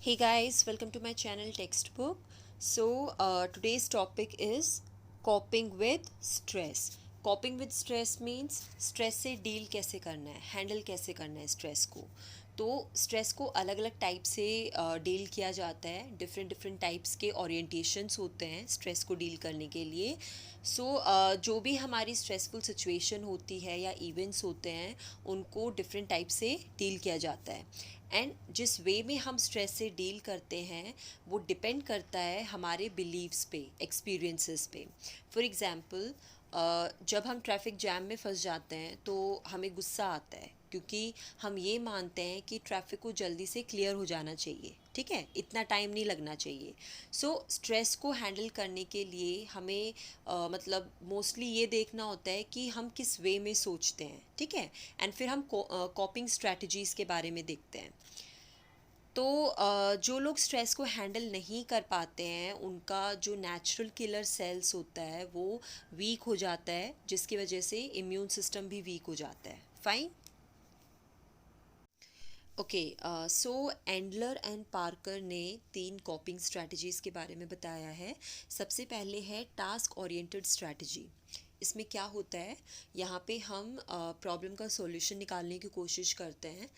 Hey guys, welcome to my channel Textbook. Today's topic is coping with stress. Coping with stress means stress से deal कैसे करना है, handle कैसे करना है स्ट्रेस को. तो स्ट्रेस को अलग अलग टाइप से डील किया जाता है. डिफरेंट डिफरेंट टाइप्स के ओरिएंटेशंस होते हैं स्ट्रेस को डील करने के लिए. जो भी हमारी स्ट्रेसफुल सिचुएशन होती है या इवेंट्स होते हैं उनको डिफरेंट टाइप से डील किया जाता है. एंड जिस वे में हम स्ट्रेस से डील करते हैं वो डिपेंड करता है हमारे बिलीव्स पे, एक्सपीरियंसेस पे. फॉर एग्ज़ाम्पल, जब हम ट्रैफिक जैम में फंस जाते हैं तो हमें गुस्सा आता है क्योंकि हम ये मानते हैं कि ट्रैफिक को जल्दी से क्लियर हो जाना चाहिए. ठीक है, इतना टाइम नहीं लगना चाहिए. स्ट्रेस को हैंडल करने के लिए हमें मतलब मोस्टली ये देखना होता है कि हम किस वे में सोचते हैं. ठीक है, एंड फिर हम कॉपिंग स्ट्रैटेजीज़ के बारे में देखते हैं. जो लोग स्ट्रेस को हैंडल नहीं कर पाते हैं उनका जो नेचुरल किलर सेल्स होता है वो वीक हो जाता है, जिसकी वजह से इम्यून सिस्टम भी वीक हो जाता है. Fine. Okay, so Endler and Parker ने 3 कॉपिंग स्ट्रैटेजीज़ के बारे में बताया है. सबसे पहले है टास्क ओरिएंटेड स्ट्रैटेजी. इसमें क्या होता है, यहाँ पे हम प्रॉब्लम का सॉल्यूशन निकालने की कोशिश करते हैं.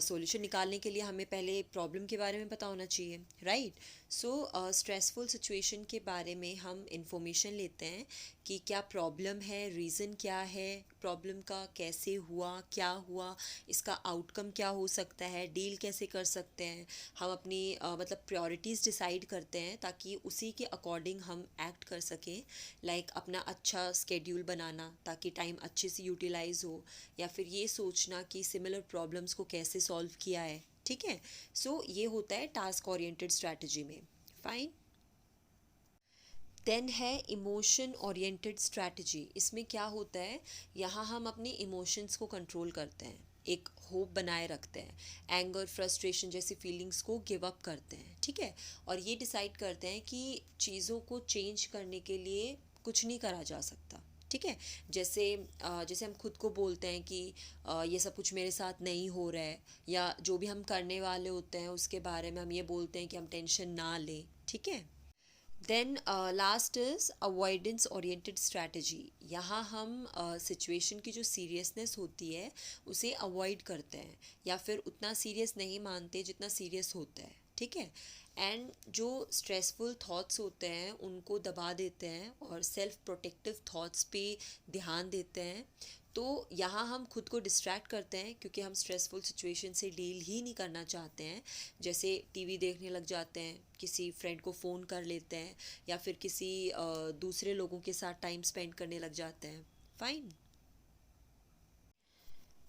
सॉल्यूशन निकालने के लिए हमें पहले प्रॉब्लम के बारे में पता होना चाहिए, राइट. स्ट्रेसफुल सिचुएशन के बारे में हम इंफॉर्मेशन लेते हैं कि क्या प्रॉब्लम है, रीज़न क्या है प्रॉब्लम का, कैसे हुआ, क्या हुआ, इसका आउटकम क्या हो सकता है, डील कैसे कर सकते हैं. हम अपनी मतलब प्रायोरिटीज़ डिसाइड करते हैं ताकि उसी के अकॉर्डिंग हम एक्ट कर सकें. लाइक अपना अच्छा स्केड्यूल बनाना ताकि टाइम अच्छे से यूटिलाइज हो, या फिर ये सोचना कि सिमिलर प्रॉब्लम्स को कैसे सॉल्व किया है. ठीक है, ये होता है टास्क ओरिएंटेड स्ट्रैटेजी में. फाइन. देन है इमोशन ओरिएंटेड स्ट्रैटेजी. इसमें क्या होता है, यहाँ हम अपने इमोशंस को कंट्रोल करते हैं, एक होप बनाए रखते हैं, एंगर फ्रस्ट्रेशन जैसी फीलिंग्स को गिव अप करते हैं. ठीक है, और ये डिसाइड करते हैं कि चीज़ों को चेंज करने के लिए कुछ नहीं करा जा सकता. ठीक है, जैसे हम खुद को बोलते हैं कि ये सब कुछ मेरे साथ नहीं हो रहा है, या जो भी हम करने वाले होते हैं उसके बारे में हम ये बोलते हैं कि हम टेंशन ना लें. ठीक है. Then last is avoidance oriented strategy. यहाँ हम सिचुएशन की जो सीरियसनेस होती है उसे अवॉइड करते हैं, या फिर उतना सीरियस नहीं मानते जितना सीरियस होता है. ठीक है, एंड जो स्ट्रेसफुल थॉट्स होते हैं उनको दबा देते हैं और सेल्फ प्रोटेक्टिव थॉट्स पे ध्यान देते हैं. यहाँ हम खुद को डिस्ट्रैक्ट करते हैं क्योंकि हम स्ट्रेसफुल सिचुएशन से डील ही नहीं करना चाहते हैं. जैसे टीवी देखने लग जाते हैं, किसी फ्रेंड को फ़ोन कर लेते हैं, या फिर किसी दूसरे लोगों के साथ टाइम स्पेंड करने लग जाते हैं. फाइन.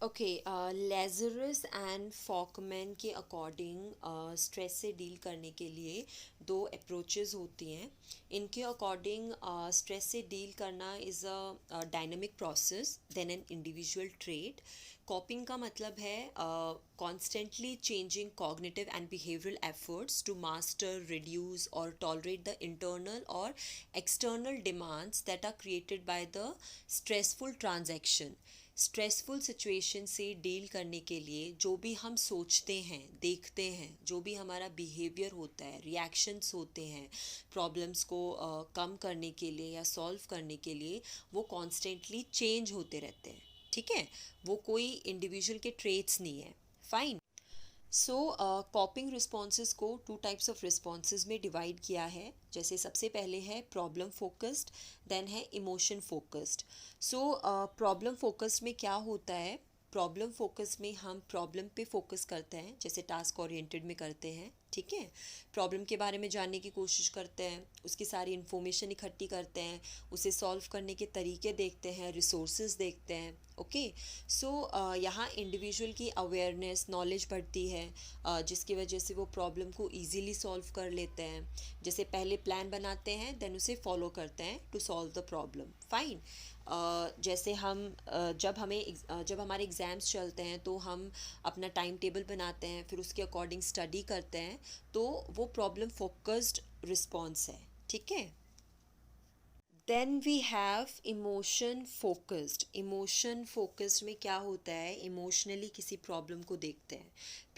ओके, लेज़रस एंड फॉकमैन के अकॉर्डिंग स्ट्रेस से डील करने के लिए 2 अप्रोचेज़ होती हैं. इनके अकॉर्डिंग स्ट्रेस से डील करना is a dynamic process then an individual trait. Coping का मतलब है constantly changing cognitive and behavioural efforts to master, reduce और टॉलरेट द इंटरनल और external demands that are created by the stressful transaction. Stressful situation से deal करने के लिए जो भी हम सोचते हैं, देखते हैं, जो भी हमारा बिहेवियर होता है, रिएक्शंस होते हैं प्रॉब्लम्स को कम करने के लिए या सॉल्व करने के लिए, वो कॉन्स्टेंटली चेंज होते रहते हैं. ठीक है, वो कोई इंडिविजुअल के ट्रेट्स नहीं है. फाइन. कॉपिंग रिस्पॉन्सेज को 2 टाइप्स ऑफ रिस्पॉन्सेज में डिवाइड किया है. जैसे सबसे पहले है प्रॉब्लम फोकस्ड, देन है इमोशन फोकस्ड. प्रॉब्लम फोकस्ड में क्या होता है, प्रॉब्लम फोकस में हम प्रॉब्लम पे फोकस करते हैं जैसे टास्क ओरिएंटेड में करते हैं. ठीक है, प्रॉब्लम के बारे में जानने की कोशिश करते हैं, उसकी सारी इन्फॉर्मेशन इकट्ठी करते हैं, उसे सॉल्व करने के तरीके देखते हैं, रिसोर्सेज देखते हैं. ओके, यहाँ इंडिविजुअल की अवेयरनेस, नॉलेज बढ़ती है, जिसकी वजह से वो प्रॉब्लम को इजीली सॉल्व कर लेते हैं. जैसे पहले प्लान बनाते हैं देन उसे फॉलो करते हैं to solve the problem. Fine. जैसे जब हमारे एग्ज़ाम्स चलते हैं तो हम अपना टाइम टेबल बनाते हैं, फिर उसके अकॉर्डिंग स्टडी करते हैं, तो वो प्रॉब्लम फोकस्ड रिस्पॉन्स है. ठीक है. Then we have emotion focused. Emotion focused में क्या होता है, इमोशनली किसी प्रॉब्लम को देखते हैं,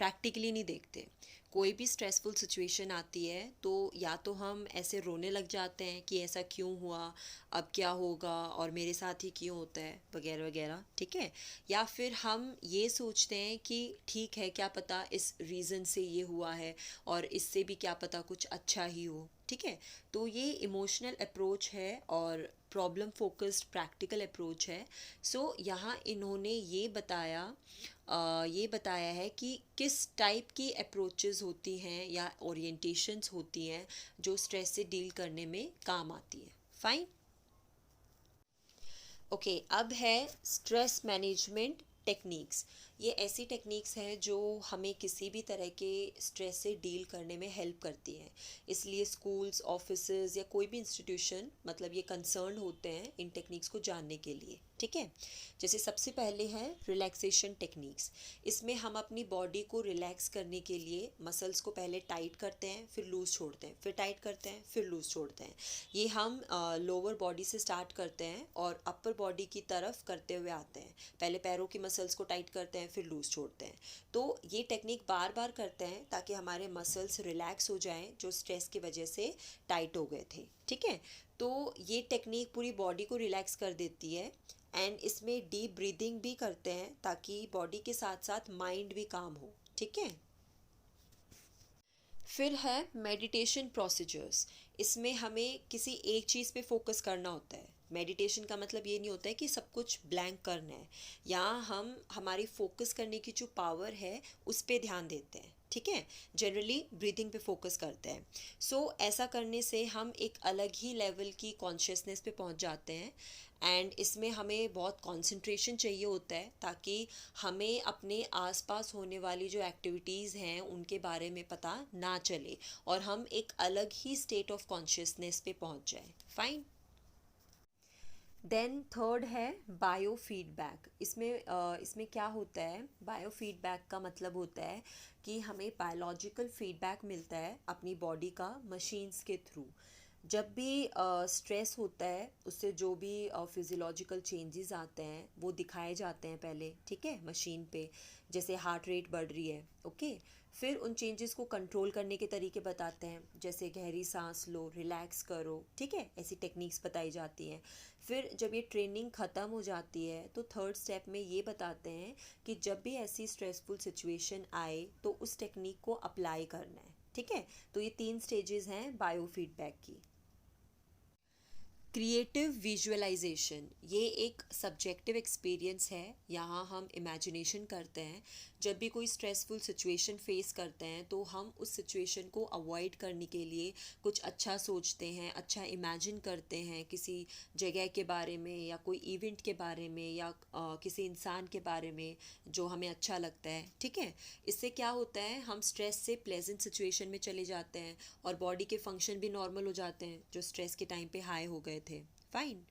प्रैक्टिकली नहीं देखते। कोई भी स्ट्रेसफुल सिचुएशन आती है तो या तो हम ऐसे रोने लग जाते हैं कि ऐसा क्यों हुआ, अब क्या होगा और मेरे साथ ही क्यों होता है, वगैरह वगैरह, ठीक है। या फिर हम ये सोचते हैं कि ठीक है, क्या पता इस रीज़न से ये हुआ है और इससे भी क्या पता कुछ अच्छा ही हो, ठीक है। तो ये इमोशनल अप्रोच है और प्रॉब्लम फोकस्ड प्रैक्टिकल अप्रोच है। सो यहाँ इन्होंने ये बताया है कि किस टाइप की अप्रोचेस होती हैं या ओरिएंटेशंस होती हैं जो स्ट्रेस से डील करने में काम आती है। फाइन। ओके, अब है स्ट्रेस मैनेजमेंट टेक्निक्स। ये ऐसी टेक्निक्स हैं जो हमें किसी भी तरह के स्ट्रेस से डील करने में हेल्प करती हैं। इसलिए स्कूल्स, ऑफिसेज या कोई भी इंस्टीट्यूशन मतलब ये कंसर्न होते हैं इन टेक्निक्स को जानने के लिए, ठीक है। जैसे सबसे पहले है रिलैक्सेशन टेक्निक्स। इसमें हम अपनी बॉडी को रिलैक्स करने के लिए मसल्स को पहले टाइट करते हैं, फिर लूज़ छोड़ते हैं, फिर टाइट करते हैं, फिर लूज़ छोड़ते हैं। ये हम लोअर बॉडी से स्टार्ट करते हैं और अपर बॉडी की तरफ करते हुए आते हैं। पहले पैरों की मसल्स को टाइट करते हैं, फिर लूज़ छोड़ते हैं। तो ये टेक्निक बार बार करते हैं ताकि हमारे मसल्स रिलैक्स हो जाएं जो स्ट्रेस की वजह से टाइट हो गए थे, ठीक है। तो ये टेक्निक पूरी बॉडी को रिलैक्स कर देती है एंड इसमें डीप ब्रीदिंग भी करते हैं ताकि बॉडी के साथ साथ माइंड भी काम हो, ठीक है। फिर है मेडिटेशन प्रोसीजर्स। इसमें हमें किसी एक चीज़ पे फोकस करना होता है। मेडिटेशन का मतलब ये नहीं होता है कि सब कुछ ब्लैंक करना है। यहाँ हम हमारी फोकस करने की जो पावर है उस पे ध्यान देते हैं, ठीक है। जनरली ब्रीदिंग पे फोकस करते हैं। सो ऐसा करने से हम एक अलग ही लेवल की कॉन्शियसनेस पे पहुंच जाते हैं एंड इसमें हमें बहुत कंसंट्रेशन चाहिए होता है ताकि हमें अपने आसपास होने वाली जो एक्टिविटीज़ हैं उनके बारे में पता ना चले और हम एक अलग ही स्टेट ऑफ कॉन्शियसनेस पे पहुंच जाए। फाइन। देन थर्ड है बायो फीडबैक। इसमें क्या होता है, बायो फीडबैक का मतलब होता है कि हमें बायोलॉजिकल फीडबैक मिलता है अपनी बॉडी का मशीन्स के थ्रू। जब भी स्ट्रेस होता है उससे जो भी फिजियोलॉजिकल चेंजेस आते हैं वो दिखाए जाते हैं पहले, ठीक है, मशीन पे। जैसे हार्ट रेट बढ़ रही है, ओके। फिर उन चेंजेस को कंट्रोल करने के तरीके बताते हैं, जैसे गहरी सांस लो, रिलैक्स करो, ठीक है, ऐसी टेक्निक्स बताई जाती हैं। फिर जब ये ट्रेनिंग ख़त्म हो जाती है तो थर्ड स्टेप में ये बताते हैं कि जब भी ऐसी स्ट्रेसफुल सिचुएशन आए तो उस टेक्निक को अप्लाई करना है, ठीक है। तो ये 3 स्टेजेस हैं बायो फीडबैक की। क्रिएटिव विजुअलाइजेशन ये एक सब्जेक्टिव एक्सपीरियंस है। यहाँ हम इमेजिनेशन करते हैं। जब भी कोई स्ट्रेसफुल सिचुएशन फेस करते हैं तो हम उस सिचुएशन को अवॉइड करने के लिए कुछ अच्छा सोचते हैं, अच्छा इमेजिन करते हैं किसी जगह के बारे में या कोई इवेंट के बारे में या किसी इंसान के बारे में जो हमें अच्छा लगता है, ठीक है। इससे क्या होता है, हम स्ट्रेस से प्लेजेंट सिचुएशन में चले जाते हैं और बॉडी के फंक्शन भी नॉर्मल हो जाते हैं जो स्ट्रेस के टाइम पे हाई हो गए थे। फाइन।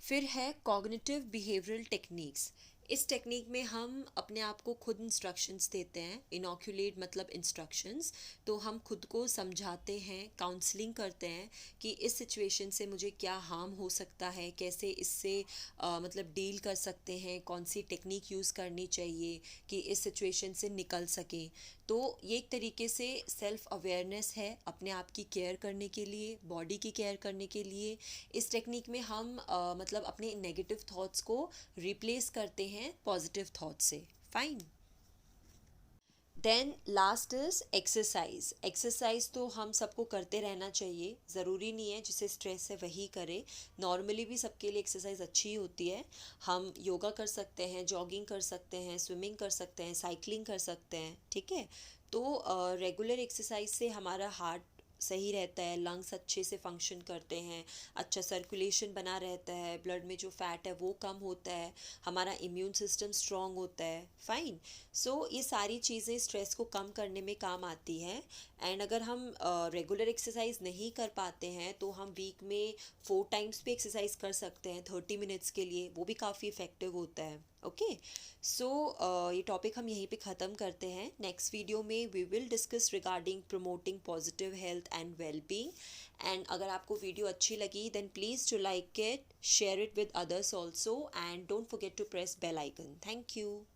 फिर है कॉग्निटिव बिहेवियरल टेक्निक्स। इस टेक्निक में हम अपने आप को खुद इंस्ट्रक्शंस देते हैं। इनोक्यूलेट मतलब इंस्ट्रक्शंस। तो हम खुद को समझाते हैं, काउंसलिंग करते हैं कि इस सिचुएशन से मुझे क्या हार्म हो सकता है, कैसे इससे मतलब डील कर सकते हैं, कौन सी टेक्निक यूज़ करनी चाहिए कि इस सिचुएशन से निकल सकें। तो ये एक तरीके से सेल्फ अवेयरनेस है अपने आप की केयर करने के लिए, बॉडी की केयर करने के लिए। इस टेक्निक में हम मतलब अपने नेगेटिव थॉट्स को रिप्लेस करते हैं पॉजिटिव थॉट से। Fine. Then last is exercise. Exercise तो हम सबको करते रहना चाहिए, ज़रूरी नहीं है जिसे स्ट्रेस है वही करे। नॉर्मली भी सबके लिए एक्सरसाइज अच्छी होती है। हम योगा कर सकते हैं, जॉगिंग कर सकते हैं, स्विमिंग कर सकते हैं, साइकिलिंग कर सकते हैं, ठीक है। तो रेगुलर एक्सरसाइज से हमारा हार्ट सही रहता है, लंग्स अच्छे से फंक्शन करते हैं, अच्छा सर्कुलेशन बना रहता है, ब्लड में जो फैट है वो कम होता है, हमारा इम्यून सिस्टम स्ट्रॉन्ग होता है। फाइन। सो ये सारी चीज़ें स्ट्रेस को कम करने में काम आती हैं। एंड अगर हम रेगुलर एक्सरसाइज नहीं कर पाते हैं तो हम वीक में 4 टाइम्स भी एक्सरसाइज कर सकते हैं 30 मिनट्स के लिए, वो भी काफ़ी इफ़ेक्टिव होता है। ओके। सो ये टॉपिक हम यहीं पे ख़त्म करते हैं। नेक्स्ट वीडियो में we will discuss regarding promoting positive health and well being. And अगर आपको वीडियो अच्छी लगी then please to like it, share it with others also and don't forget to press bell icon. Thank you.